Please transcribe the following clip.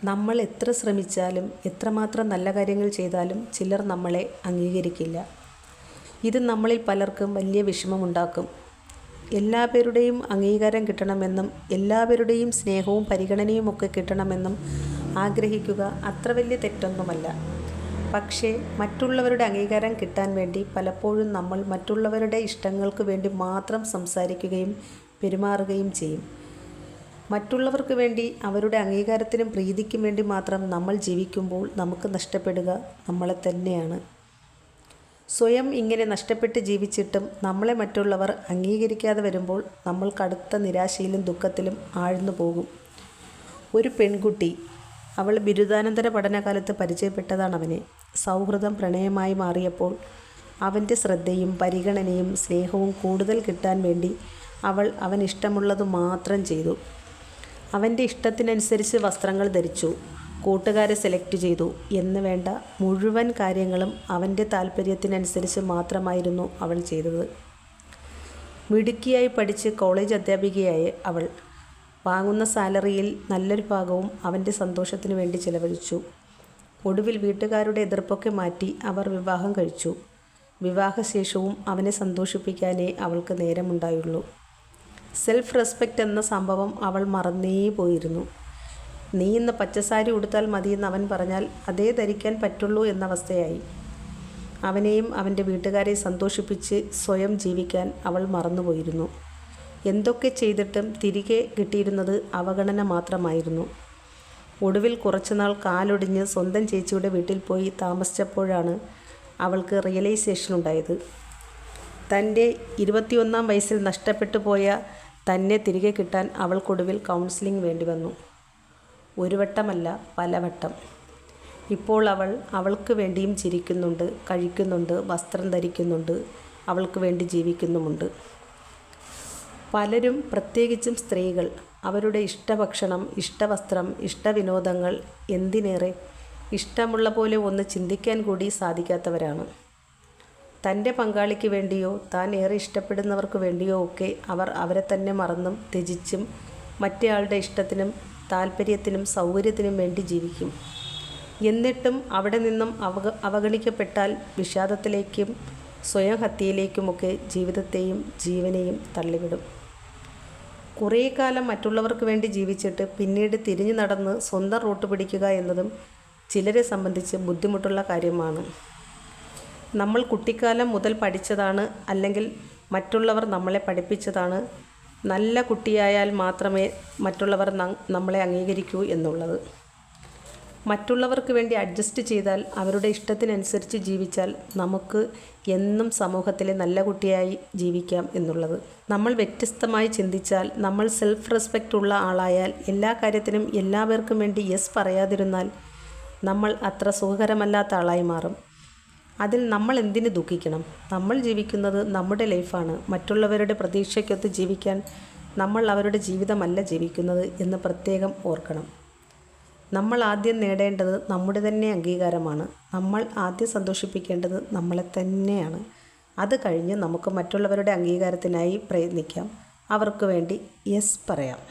നമ്മൾ എത്ര ശ്രമിച്ചാലും എത്രമാത്രം നല്ല കാര്യങ്ങൾ ചെയ്താലും ചിലർ നമ്മളെ അംഗീകരിക്കില്ല. ഇത് നമ്മളിൽ പലർക്കും വലിയ വിഷമമുണ്ടാക്കും. എല്ലാവരുടെയും അംഗീകാരം കിട്ടണമെന്നും എല്ലാവരുടെയും സ്നേഹവും പരിഗണനയുമൊക്കെ കിട്ടണമെന്നും ആഗ്രഹിക്കുക അത്ര വലിയ തെറ്റൊന്നുമല്ല. പക്ഷേ മറ്റുള്ളവരുടെ അംഗീകാരം കിട്ടാൻ വേണ്ടി പലപ്പോഴും നമ്മൾ മറ്റുള്ളവരുടെ ഇഷ്ടങ്ങൾക്ക് വേണ്ടി മാത്രം സംസാരിക്കുകയും പെരുമാറുകയും ചെയ്യും. മറ്റുള്ളവർക്ക് വേണ്ടി അവരുടെ അംഗീകാരത്തിനും പ്രീതിക്കും വേണ്ടി മാത്രം നമ്മൾ ജീവിക്കുമ്പോൾ നമുക്ക് നഷ്ടപ്പെടുക നമ്മളെ തന്നെയാണ്. സ്വയം ഇങ്ങനെ നഷ്ടപ്പെട്ട് ജീവിച്ചിട്ടും നമ്മളെ മറ്റുള്ളവർ അംഗീകരിക്കാതെ വരുമ്പോൾ നമ്മൾ കടുത്ത നിരാശയിലും ദുഃഖത്തിലും ആഴ്ന്നു പോകും. ഒരു പെൺകുട്ടി, അവൾ ബിരുദാനന്തര പഠനകാലത്ത് പരിചയപ്പെട്ടതാണ് അവനെ. സൗഹൃദം പ്രണയമായി മാറിയപ്പോൾ അവൻ്റെ ശ്രദ്ധയും പരിഗണനയും സ്നേഹവും കൂടുതൽ കിട്ടാൻ വേണ്ടി അവൾ അവനിഷ്ടമുള്ളത് മാത്രം ചെയ്തു. അവൻ്റെ ഇഷ്ടത്തിനനുസരിച്ച് വസ്ത്രങ്ങൾ ധരിച്ചു, കൂട്ടുകാരെ സെലക്ട് ചെയ്തു എന്ന് വേണ്ട മുഴുവൻ കാര്യങ്ങളും അവൻ്റെ താല്പര്യത്തിനനുസരിച്ച് മാത്രമായിരുന്നു അവൾ ചെയ്തത്. മിടുക്കിയായി പഠിച്ച് കോളേജ് അധ്യാപികയായ അവൾ വാങ്ങുന്ന സാലറിയിൽ നല്ലൊരു ഭാഗവും അവൻ്റെ സന്തോഷത്തിന് വേണ്ടി ചിലവഴിച്ചു. ഒടുവിൽ വീട്ടുകാരുടെ എതിർപ്പൊക്കെ മാറ്റി അവർ വിവാഹം കഴിച്ചു. വിവാഹശേഷവും അവനെ സന്തോഷിപ്പിക്കാനേ അവൾക്ക് നേരമുണ്ടായുള്ളൂ. സെൽഫ് റെസ്പെക്റ്റ് എന്ന സംഭവം അവൾ മറന്നേ പോയിരുന്നു. നീ ഇന്ന് പച്ചസാരി ഉടുത്താൽ മതിയെന്ന് അവൻ പറഞ്ഞാൽ അതേ ധരിക്കാൻ പറ്റുള്ളൂ എന്ന അവസ്ഥയായി. അവനെയും അവൻ്റെ വീട്ടുകാരെ സന്തോഷിപ്പിച്ച് സ്വയം ജീവിക്കാൻ അവൾ മറന്നുപോയിരുന്നു. എന്തൊക്കെ ചെയ്തിട്ടും തിരികെ കിട്ടിയിരുന്നത് അവഗണന മാത്രമായിരുന്നു. ഒടുവിൽ കുറച്ചുനാൾ കാലൊടിഞ്ഞ് സ്വന്തം ചേച്ചിയുടെ വീട്ടിൽ പോയി താമസിച്ചപ്പോഴാണ് അവൾക്ക് റിയലൈസേഷൻ ഉണ്ടായത്. തൻ്റെ 21-ാം വയസ്സിൽ നഷ്ടപ്പെട്ടു പോയ തന്നെ തിരികെ കിട്ടാൻ അവൾക്കൊടുവിൽ കൗൺസിലിംഗ് വേണ്ടി വന്നു. ഒരു വട്ടമല്ല, പലവട്ടം. ഇപ്പോൾ അവൾ അവൾക്ക് വേണ്ടിയും ചിരിക്കുന്നുണ്ട്, കഴിക്കുന്നുണ്ട്, വസ്ത്രം ധരിക്കുന്നുണ്ട്, അവൾക്ക് വേണ്ടി ജീവിക്കുന്നുമുണ്ട്. പലരും, പ്രത്യേകിച്ചും സ്ത്രീകൾ, അവരുടെ ഇഷ്ടഭക്ഷണം, ഇഷ്ടവസ്ത്രം, ഇഷ്ടവിനോദങ്ങൾ, എന്തിനേറെ ഇഷ്ടമുള്ള പോലെ ഒന്ന് ചിന്തിക്കാൻ കൂടി സാധിക്കാത്തവരാണ്. തൻ്റെ പങ്കാളിക്ക് വേണ്ടിയോ താൻ ഏറെ ഇഷ്ടപ്പെടുന്നവർക്ക് വേണ്ടിയോ ഒക്കെ അവർ അവരെ തന്നെ മറന്നും ത്യജിച്ചും മറ്റേയാളുടെ ഇഷ്ടത്തിനും താല്പര്യത്തിനും സൗകര്യത്തിനും വേണ്ടി ജീവിക്കും. എന്നിട്ടും അവിടെ നിന്നും അവഗണിക്കപ്പെട്ടാൽ വിഷാദത്തിലേക്കും സ്വയം ഹത്യയിലേക്കുമൊക്കെ ജീവിതത്തെയും ജീവനെയും തള്ളിവിടും. കുറേ കാലം മറ്റുള്ളവർക്ക് വേണ്ടി ജീവിച്ചിട്ട് പിന്നീട് തിരിഞ്ഞു നടന്ന് സ്വന്തം റൂട്ട് പിടിക്കുക എന്നതും ചിലരെ സംബന്ധിച്ച് ബുദ്ധിമുട്ടുള്ള കാര്യമാണ്. നമ്മൾ കുട്ടിക്കാലം മുതൽ പഠിച്ചതാണ്, അല്ലെങ്കിൽ മറ്റുള്ളവർ നമ്മളെ പഠിപ്പിച്ചതാണ് നല്ല കുട്ടിയായാൽ മാത്രമേ മറ്റുള്ളവർ നമ്മളെ അംഗീകരിക്കൂ എന്നുള്ളത്. മറ്റുള്ളവർക്ക് വേണ്ടി അഡ്ജസ്റ്റ് ചെയ്താൽ, അവരുടെ ഇഷ്ടത്തിനനുസരിച്ച് ജീവിച്ചാൽ നമുക്ക് എന്നും സമൂഹത്തിലെ നല്ല കുട്ടിയായി ജീവിക്കാം എന്നുള്ളത്. നമ്മൾ വ്യത്യസ്തമായി ചിന്തിച്ചാൽ, നമ്മൾ സെൽഫ് റെസ്പെക്റ്റ് ഉള്ള ആളായാൽ, എല്ലാ കാര്യത്തിനും എല്ലാവർക്കും വേണ്ടി യെസ് പറയാതിരുന്നാൽ നമ്മൾ അത്ര സുഖകരമല്ലാത്ത ആളായി മാറും. അതിൽ നമ്മൾ എന്തിന് ദുഃഖിക്കണം? നമ്മൾ ജീവിക്കുന്നത് നമ്മുടെ ലൈഫാണ്. മറ്റുള്ളവരുടെ പ്രതീക്ഷയ്ക്കൊത്ത് ജീവിക്കാൻ നമ്മൾ അവരുടെ ജീവിതമല്ല ജീവിക്കുന്നത് എന്ന് പ്രത്യേകം ഓർക്കണം. നമ്മൾ ആദ്യം നേടേണ്ടത് നമ്മുടെ തന്നെ അംഗീകാരമാണ്. നമ്മൾ ആദ്യം സന്തോഷിപ്പിക്കേണ്ടത് നമ്മളെ തന്നെയാണ്. അത് കഴിഞ്ഞ് നമുക്ക് മറ്റുള്ളവരുടെ അംഗീകാരത്തിനായി പ്രയത്നിക്കാം, അവർക്ക് വേണ്ടി യെസ് പറയാം.